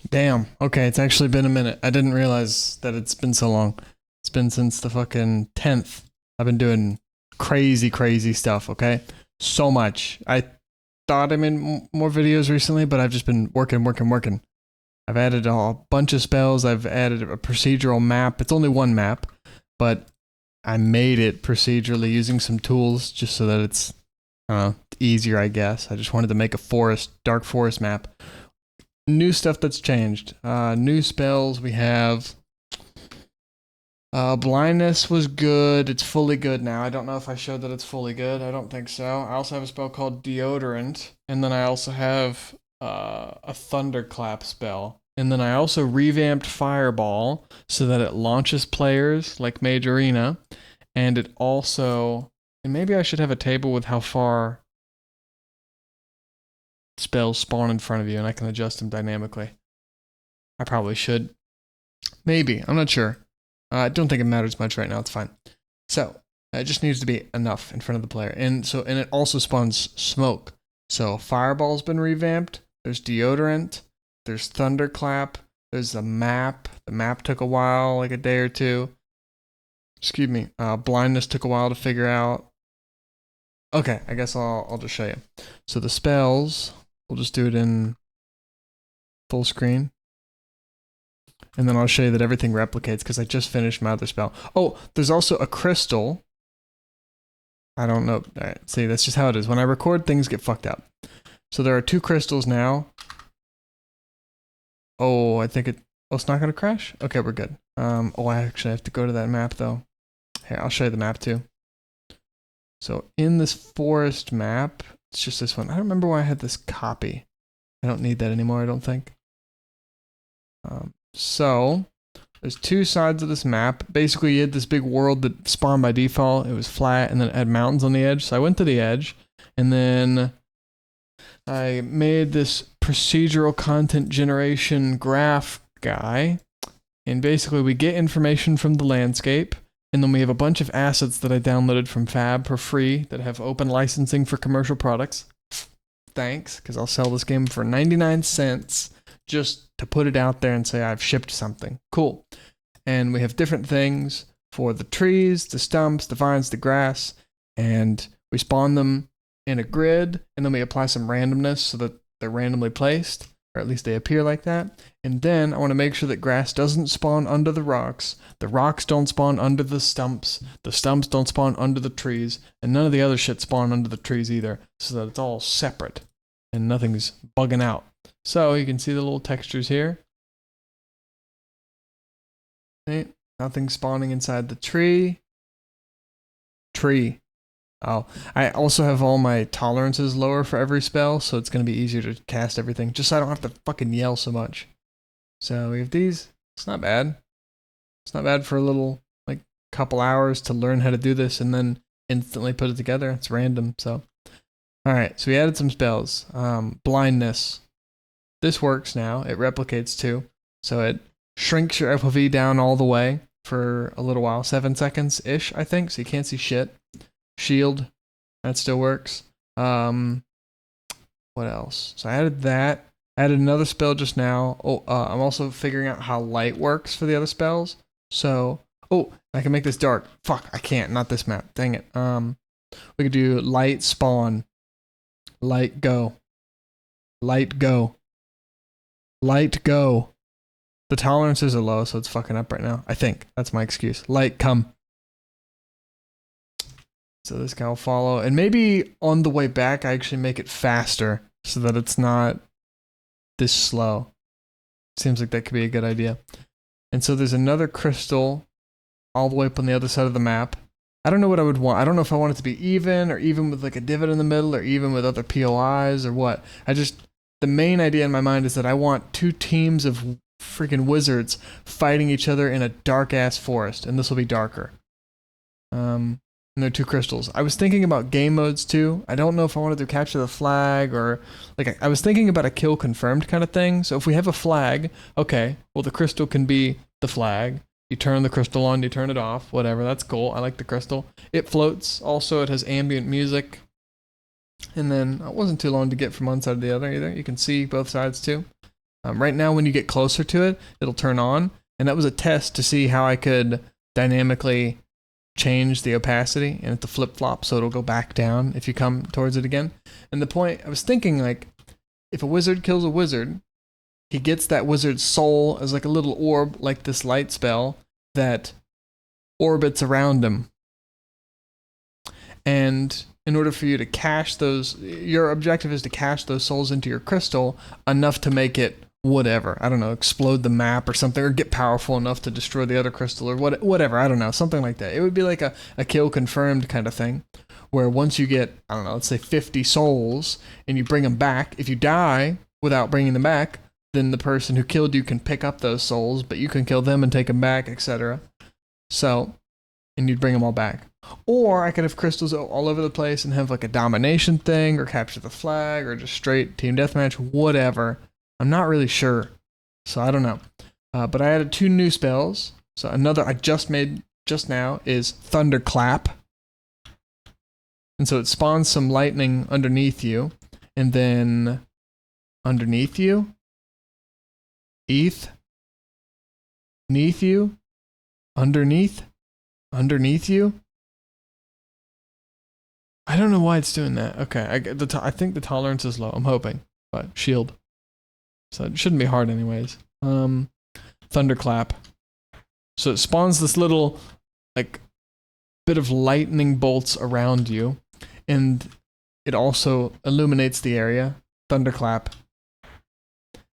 Damn. Okay, it's actually been a minute. I didn't realize that it's been so long. It's been since the fucking 10th. I've been doing crazy, crazy stuff, okay? So much. I thought I made more videos recently, but I've just been working. I've added a bunch of spells. I've added a procedural map. It's only one map, but I made it procedurally using some tools just so that it's, I don't know, easier, I guess. I just wanted to make a forest, dark forest map. New stuff that's changed. New spells we have. Blindness was good. It's fully good now. I don't know if I showed that it's fully good. I don't think so. I also have a spell called Deodorant. And then I also have a Thunderclap spell. And then I also revamped Fireball so that it launches players like Mage Arena. And it also... And maybe I should have a table with how far spells spawn in front of you and I can adjust them dynamically. I probably should. Maybe. I'm not sure. I don't think it matters much right now. It's fine. So, it just needs to be enough in front of the player. And it also spawns smoke. So, Fireball's been revamped. There's Deodorant. There's Thunderclap. There's the map. The map took a while, like a day or two. Excuse me. Blindness took a while to figure out. Okay, I guess I'll just show you. So the spells, we'll just do it in full screen. And then I'll show you that everything replicates because I just finished my other spell. Oh, there's also a crystal. I don't know. All right, see, that's just how it is. When I record, things get fucked up. So there are 2 crystals now. Oh, I think it's not going to crash? Okay, we're good. Oh, I actually have to go to that map, though. Here, I'll show you the map, too. So in this forest map, it's just this one. I don't remember why I had this copy. I don't need that anymore, I don't think. So there's 2 sides of this map. Basically, you had this big world that spawned by default. It was flat, and then it had mountains on the edge. So I went to the edge, and then I made this procedural content generation graph guy. And basically, we get information from the landscape. And then we have a bunch of assets that I downloaded from Fab for free that have open licensing for commercial products. Thanks, because I'll sell this game for 99 cents just to put it out there and say I've shipped something. Cool. And we have different things for the trees, the stumps, the vines, the grass, and we spawn them in a grid, and then we apply some randomness so that they're randomly placed, or at least they appear like that. And then I want to make sure that grass doesn't spawn under the rocks don't spawn under the stumps don't spawn under the trees, and none of the other shit spawn under the trees either, so that it's all separate and nothing's bugging out. So you can see the little textures here. Okay. Nothing spawning inside the tree. Oh, I also have all my tolerances lower for every spell, so it's going to be easier to cast everything, just so I don't have to fucking yell so much. So we have these. It's not bad. It's not bad for a little, like, couple hours to learn how to do this and then instantly put it together. It's random, so. Alright, so we added some spells. Blindness. This works now. It replicates too. So it shrinks your FOV down all the way for a little while. 7 seconds-ish, I think, so you can't see shit. Shield. That still works. What else? So I added that. I added another spell just now. Oh, I'm also figuring out how light works for the other spells. So, oh, I can make this dark. Fuck, I can't. Not this map. Dang it. We could do light spawn. Light go. Light go. Light go. The tolerances are low, so it's fucking up right now. I think. That's my excuse. Light come. So this guy will follow. And maybe on the way back, I actually make it faster so that it's not this slow. Seems like that could be a good idea. And so there's another crystal all the way up on the other side of the map. I don't know what I would want. I don't know if I want it to be even, or even with like a divot in the middle, or even with other POIs, or what. The main idea in my mind is that I want 2 teams of freaking wizards fighting each other in a dark-ass forest, and this will be darker. And there are 2 crystals. I was thinking about game modes too. I don't know if I wanted to capture the flag, or like I was thinking about a kill confirmed kind of thing. So if we have a flag, okay, well the crystal can be the flag. You turn the crystal on, you turn it off, whatever. That's cool. I like the crystal. It floats. Also, it has ambient music. And then it wasn't too long to get from one side to the other either. You can see both sides too. Right now, when you get closer to it, it'll turn on. And that was a test to see how I could dynamically change the opacity and the flip-flop so it'll go back down if you come towards it again. And the point, I was thinking, like, if a wizard kills a wizard, he gets that wizard's soul as like a little orb, like this light spell, that orbits around him. And in order for you to cache those, your objective is to cache those souls into your crystal enough to make it whatever. I don't know, explode the map or something, or get powerful enough to destroy the other crystal or whatever. I don't know, something like that. It would be like a kill confirmed kind of thing, where once you get, I don't know, let's say 50 souls and you bring them back, if you die without bringing them back, then the person who killed you can pick up those souls, but you can kill them and take them back, etc. So, and you'd bring them all back. Or I could have crystals all over the place and have like a domination thing, or capture the flag, or just straight team deathmatch, whatever. I'm not really sure, so I don't know. But I added 2 new spells. So another I just made just now is Thunderclap. And so it spawns some lightning underneath you, and then underneath you, neath you, underneath you. I don't know why it's doing that. Okay, I think the tolerance is low. I'm hoping, but shield. So it shouldn't be hard anyways. Thunderclap. So it spawns this little, like, bit of lightning bolts around you, and it also illuminates the area. Thunderclap.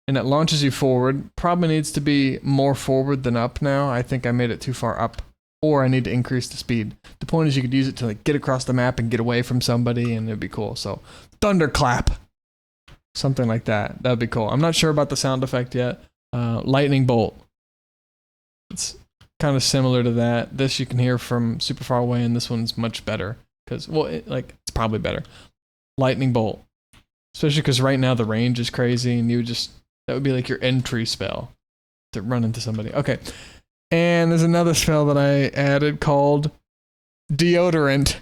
And it launches you forward. Probably needs to be more forward than up now. I think I made it too far up. Or I need to increase the speed. The point is you could use it to like get across the map and get away from somebody, and it'd be cool. So, Thunderclap. Something like that. That'd be cool. I'm not sure about the sound effect yet. Lightning Bolt. It's kind of similar to that. This you can hear from super far away, and this one's much better. Because, well, it's probably better. Lightning Bolt. Especially because right now the range is crazy, and that would be like your entry spell to run into somebody. Okay. And there's another spell that I added called Deodorant.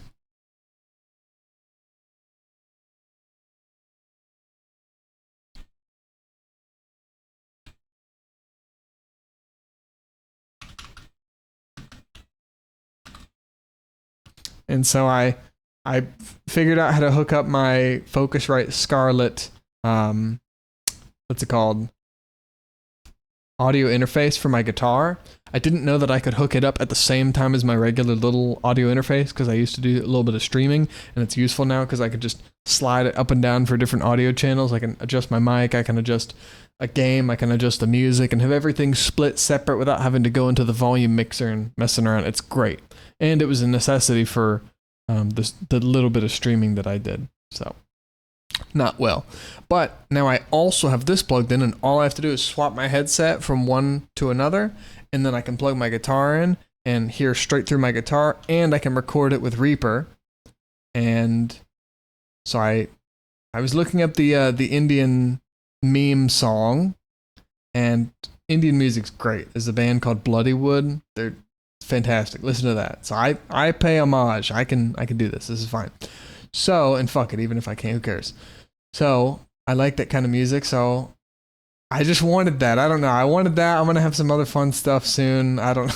And so I figured out how to hook up my Focusrite Scarlett, what's it called? Audio interface for my guitar. I didn't know that I could hook it up at the same time as my regular little audio interface, because I used to do a little bit of streaming, and it's useful now because I could just slide it up and down for different audio channels. I can adjust my mic, I can adjust a game, I can adjust the music, and have everything split separate without having to go into the volume mixer and messing around. It's great. And it was a necessity for the little bit of streaming that I did. So, not well. But now I also have this plugged in, and all I have to do is swap my headset from one to another, and then I can plug my guitar in and hear straight through my guitar, and I can record it with Reaper. And so I was looking up the Indian meme song, and Indian music's great. There's a band called Bloodywood. They're fantastic. Listen to that. So I pay homage. I can do this. This is fine. So, and fuck it, even if I can't, who cares? So, I like that kind of music, so I just wanted that. I don't know. I wanted that. I'm going to have some other fun stuff soon. I don't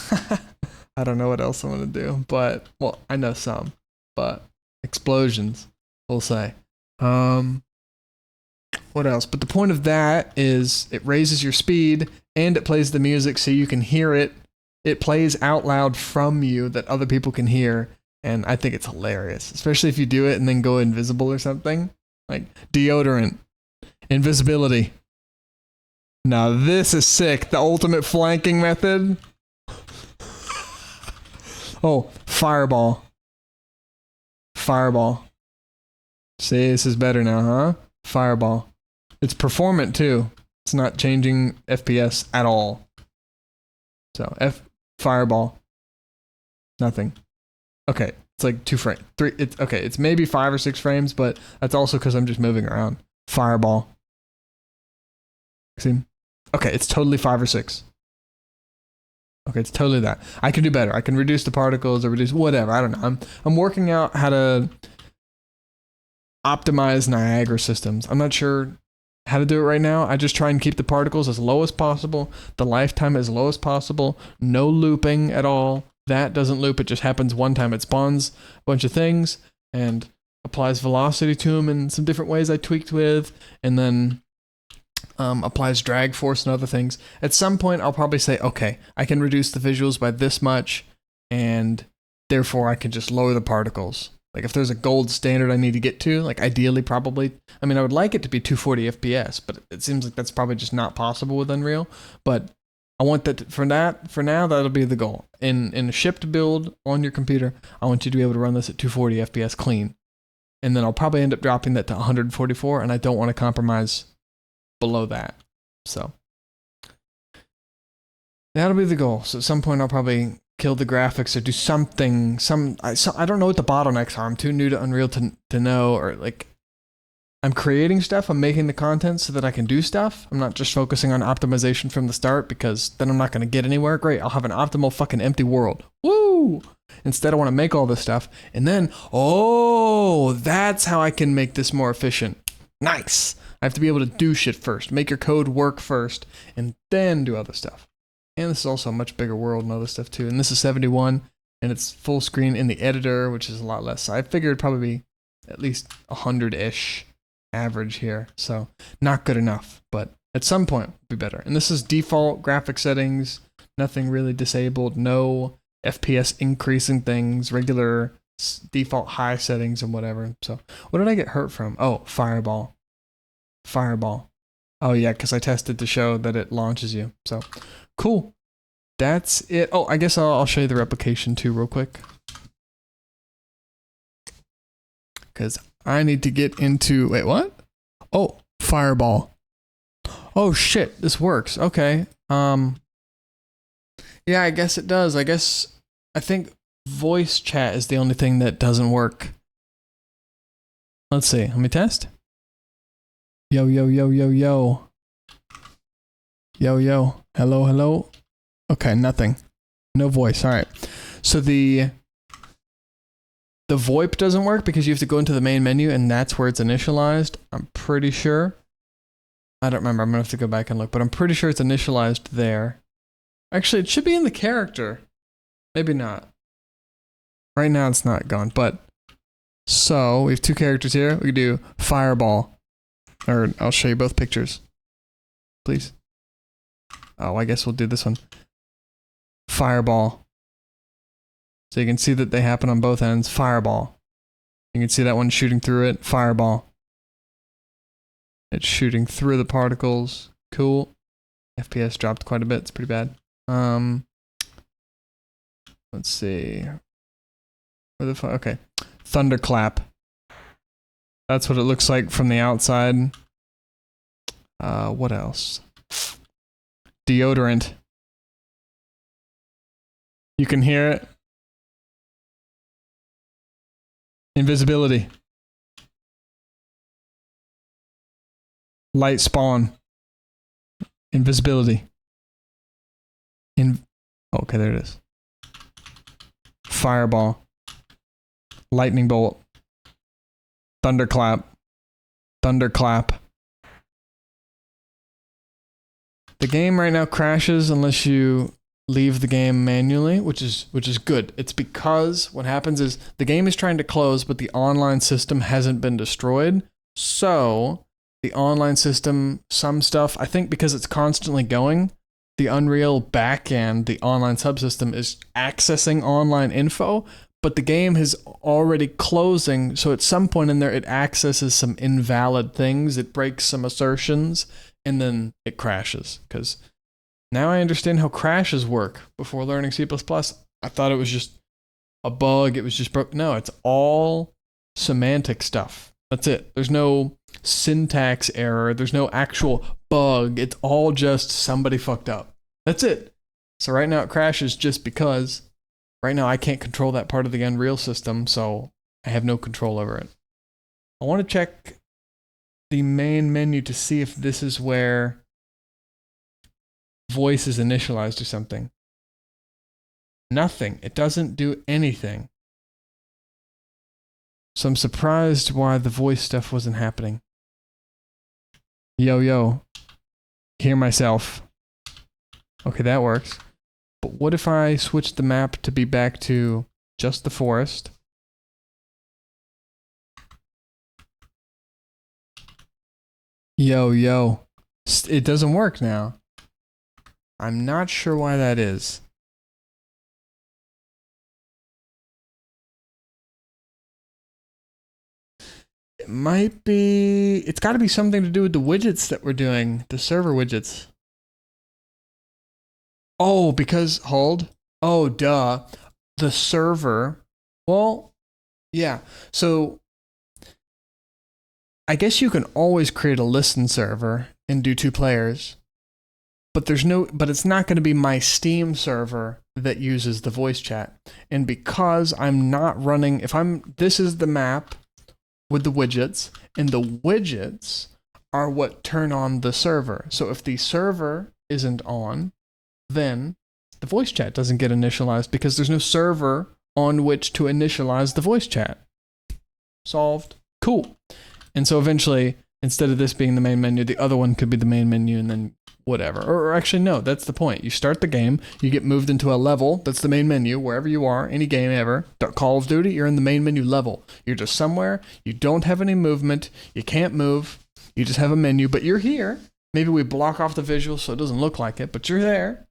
know what else I'm going to do, but, well, I know some, but explosions, we'll say. What else? But the point of that is it raises your speed, and it plays the music so you can hear it. It plays out loud from you that other people can hear. And I think it's hilarious, especially if you do it and then go invisible or something. Like deodorant, invisibility. Now this is sick. The ultimate flanking method. Oh, fireball. Fireball. See, this is better now, huh? Fireball. It's performant too. It's not changing FPS at all. So fireball. Nothing. Okay, it's like 2 frames. 3. It's okay. It's maybe 5 or 6 frames, but that's also because I'm just moving around. Fireball. See? Okay, it's totally 5 or 6. Okay, it's totally that. I can do better. I can reduce the particles or reduce whatever. I don't know. I'm working out how to optimize Niagara systems. I'm not sure how to do it right now. I just try and keep the particles as low as possible, the lifetime as low as possible, no looping at all. That doesn't loop, it just happens one time. It spawns a bunch of things and applies velocity to them in some different ways I tweaked with, and then applies drag force and other things. At some point, I'll probably say, okay, I can reduce the visuals by this much, and therefore I can just lower the particles. Like if there's a gold standard I need to get to, like ideally probably, I mean, I would like it to be 240 FPS, but it seems like that's probably just not possible with Unreal. But I want that for now, that'll be the goal. In a shipped build on your computer, I want you to be able to run this at 240 FPS clean. And then I'll probably end up dropping that to 144, and I don't want to compromise below that. So that'll be the goal. So at some point I'll probably kill the graphics or do something. I don't know what the bottlenecks are. I'm too new to Unreal to know, or like I'm creating stuff. I'm making the content so that I can do stuff. I'm not just focusing on optimization from the start, because then I'm not going to get anywhere. Great. I'll have an optimal fucking empty world. Woo! Instead, I want to make all this stuff. And then, oh, that's how I can make this more efficient. Nice. I have to be able to do shit first. Make your code work first, and then do other stuff. And this is also a much bigger world and other stuff too. And this is 71, and it's full screen in the editor, which is a lot less. So I figured it'd probably be at least 100-ish average here. So not good enough, but at some point it'll be better. And this is default graphic settings, nothing really disabled, no FPS increasing things, regular default high settings and whatever. So what did I get hurt from? Oh, fireball. Oh yeah, because I tested to show that it launches you. So cool. That's it. Oh, I guess I'll show you the replication too real quick, because I need to get into, wait, what? Oh, fireball. Oh shit, this works. Okay. Yeah, I guess it does. I think voice chat is the only thing that doesn't work. Let's see. Let me test. Yo, yo, yo, yo, yo. Yo, yo. Hello, hello. Okay, nothing. No voice. All right. So the VoIP doesn't work because you have to go into the main menu, and that's where it's initialized. I'm pretty sure. I don't remember. I'm going to have to go back and look, but I'm pretty sure it's initialized there. Actually, it should be in the character. Maybe not. Right now it's not gone, but so we have two characters here. We can do fireball, or I'll show you both pictures, please. Oh, I guess we'll do this one. Fireball. So you can see that they happen on both ends. Fireball. You can see that one shooting through it. Fireball. It's shooting through the particles. Cool. FPS dropped quite a bit. It's pretty bad. Let's see. Where the okay. Thunderclap. That's what it looks like from the outside. What else? Deodorant. You can hear it. Invisibility. Light spawn. Invisibility. Okay, there it is. Fireball. Lightning bolt. Thunderclap. Thunderclap. The game right now crashes unless you leave the game manually, which is good. It's because what happens is the game is trying to close, but the online system hasn't been destroyed. So the online system, some stuff, I think because it's constantly going, the Unreal backend, the online subsystem is accessing online info, but the game is already closing. So at some point in there, it accesses some invalid things. It breaks some assertions, and then it crashes. Because now I understand how crashes work. Before learning C++, I thought it was just a bug. It was just broke. No, it's all semantic stuff. That's it. There's no syntax error. There's no actual bug. It's all just somebody fucked up. That's it. So right now it crashes just because right now I can't control that part of the Unreal system, so I have no control over it. I want to check the main menu to see if this is where voice is initialized or something. Nothing. It doesn't do anything. So I'm surprised why the voice stuff wasn't happening. Yo, yo. Hear myself. Okay, that works. But what if I switch the map to be back to just the forest? Yo, yo. It doesn't work now. I'm not sure why that is. It might be... It's got to be something to do with the widgets that we're doing. The server widgets. Oh, because... Hold. Oh, duh. The server... Well, yeah. So... I guess you can always create a listen server and do 2 players. But it's not going to be my Steam server that uses the voice chat. And because I'm not running... This is the map with the widgets, and the widgets are what turn on the server. So if the server isn't on, then the voice chat doesn't get initialized because there's no server on which to initialize the voice chat. Solved. Cool. And so eventually, instead of this being the main menu, the other one could be the main menu, and then whatever. Or actually, no, that's the point. You start the game, you get moved into a level, that's the main menu, wherever you are, any game ever. Call of Duty, you're in the main menu level. You're just somewhere, you don't have any movement, you can't move, you just have a menu, but you're here. Maybe we block off the visual so it doesn't look like it, but you're there.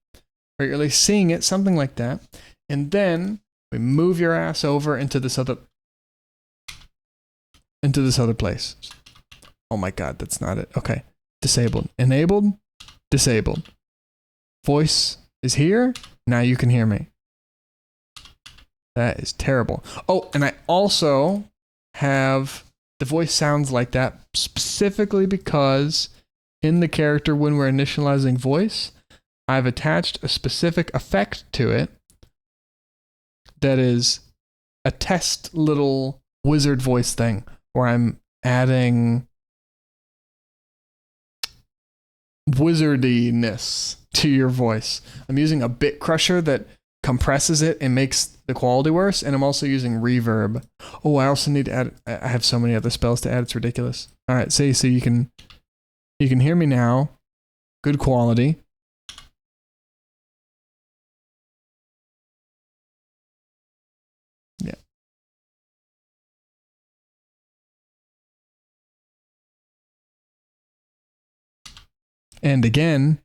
Or you're at least seeing it, something like that. And then we move your ass over into this other place. Oh my god, that's not it. Okay. Disabled. Enabled. Disabled. Voice is here. Now you can hear me. That is terrible. Oh, and I also have the voice sounds like that specifically because in the character when we're initializing voice, I've attached a specific effect to it that is a test little wizard voice thing where I'm adding wizardiness to your voice. I'm using a bit crusher that compresses it and makes the quality worse, and I'm also using reverb. Oh, I also need to add... I have so many other spells to add, it's ridiculous. Alright, so you can hear me now. Good quality. Yeah. And again,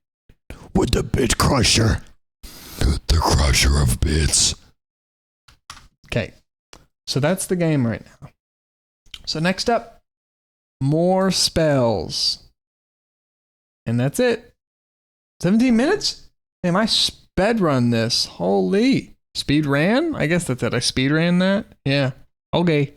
with the bit crusher. The crusher of bits. Okay. So that's the game right now. So next up, more spells. And that's it. 17 minutes? Damn, I sped run this. Holy. Speed ran? I guess that's it. I speed ran that? Yeah. Okay.